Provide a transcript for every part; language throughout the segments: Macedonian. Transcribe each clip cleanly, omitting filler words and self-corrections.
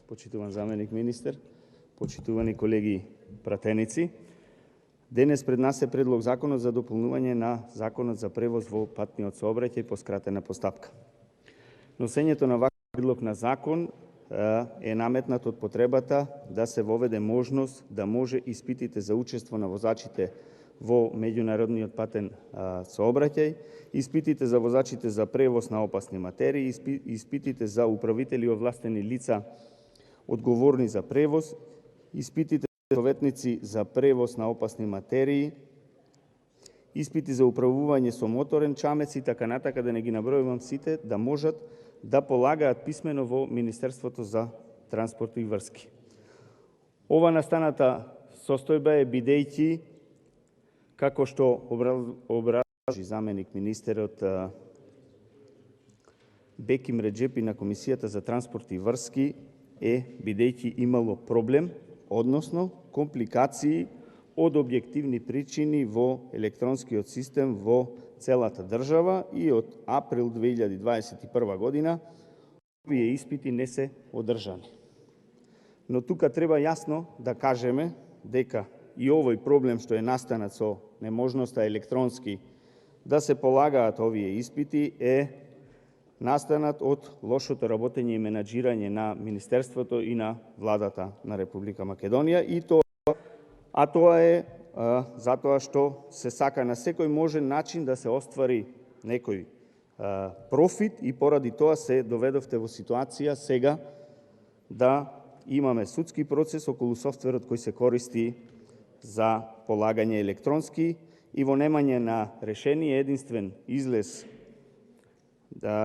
Почитуван заменик министер, почитувани колеги пратеници. Денес пред нас е предлог законот за дополнување на законот за превоз во патниот сообраќај по скратена постапка. Носењето на ваков предлог на закон е наметнат од потребата да се воведе можност да може испитите за учество на возачите во меѓународниот патен сообраќај, испитите за возачите за превоз на опасни материи, испитите за управители и овластени лица одговорни за превоз, испитите за советници за превоз на опасни материи, испити за управување со моторен чамец и така натака, да не ги набројувам сите, да можат да полагаат писмено во Министерството за транспорт и врски. Ова настаната состојба е бидејќи, како што образложи заменик министерот Беким Реджепи на Комисијата за транспорт и врски, бидејќи имало проблем, односно компликации од објективни причини во електронскиот систем во целата држава и од април 2021 година овие испити не се одржани. Но тука треба јасно да кажеме дека и овој проблем што е настанат со неможноста електронски да се полагаат овие испити е настанат од лошото работење и менаџирање на Министерството и на Владата на Република Македонија, тоа е затоа што се сака на секој можен начин да се оствари некој профит и поради тоа се доведовте во ситуација сега да имаме судски процес околу софтверот кој се користи за полагање електронски и во немање на решение единствен излез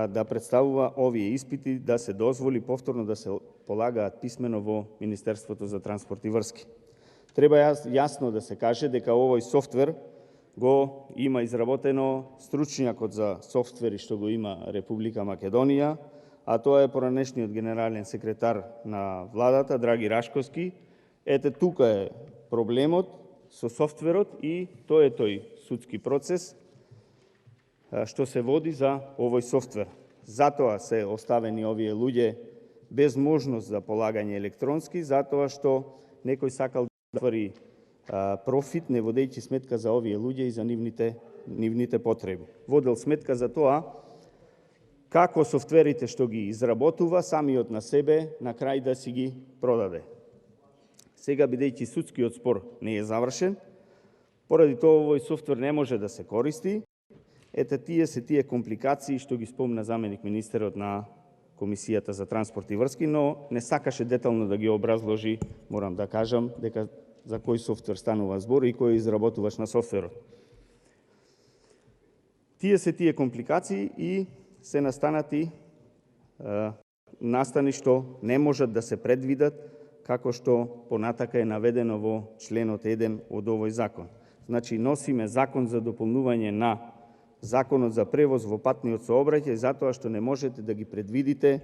да представува овие испити, да се дозволи повторно да се полагаат писмено во Министерството за транспорт и врски. Треба јасно да се каже дека овој софтвер го има изработено стручњакот за софтвери што го има Република Македонија, а тоа е поранешниот генерален секретар на Владата, Драги Рашковски. Ете, тука е проблемот со софтверот и тој е тој судски процес што се води за овој софтвер. Затоа се оставени овие луѓе без можност за полагање електронски, затоа што некој сакал да оствари профит, не водејќи сметка за овие луѓе и за нивните потреби. Водел сметка за тоа како софтверите што ги изработува самиот на себе на крај да си ги продаде. Сега, бидејќи судскиот спор не е завршен, поради тоа овој софтвер не може да се користи. Ете, тие компликации што ги спомна заменик министерот на Комисијата за транспорт и врски, но не сакаше детално да ги образложи, морам да кажам, дека за кој софтвер станува збор и кој изработуваш на софтверот. Тие компликации и се настани што не можат да се предвидат како што понатака е наведено во членот 1 од овој закон. Значи, носиме закон за дополнување на Законот за превоз во патниот сообраќај, затоа што не можете да ги предвидите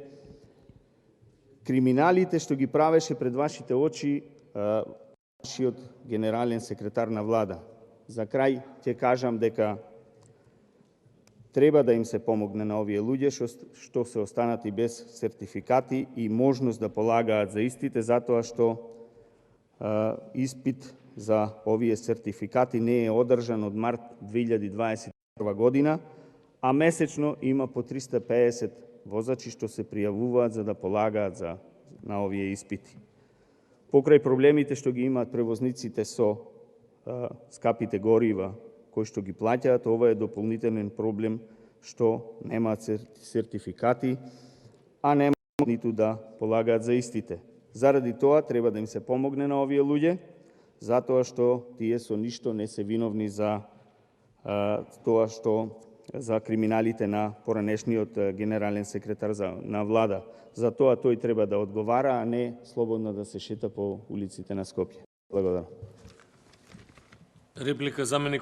криминалите што ги правеше пред вашите очи вашиот генерален секретар на Влада. За крај ќе кажам дека треба да им се помогне на овие луѓе што се останати без сертификати и можност да полагаат за истите, затоа што испит за овие сертификати не е одржан од март 2021 година, а месечно има по 350 возачи што се пријавуваат за да полагаат на овие испити. Покрај проблемите што ги имаат превозниците со скапите горива кои што ги плаќаат, ова е дополнителен проблем што немаат сертификати, а немаат ниту да полагаат за истите. Заради тоа треба да им се помогне на овие луѓе, затоа што тие со ништо не се виновни за тоа што за криминалите на поранешниот генерален секретар на Влада. За тоа тој треба да одговара, а не слободно да се шета по улиците на Скопје. Благодарам. Реплика заменик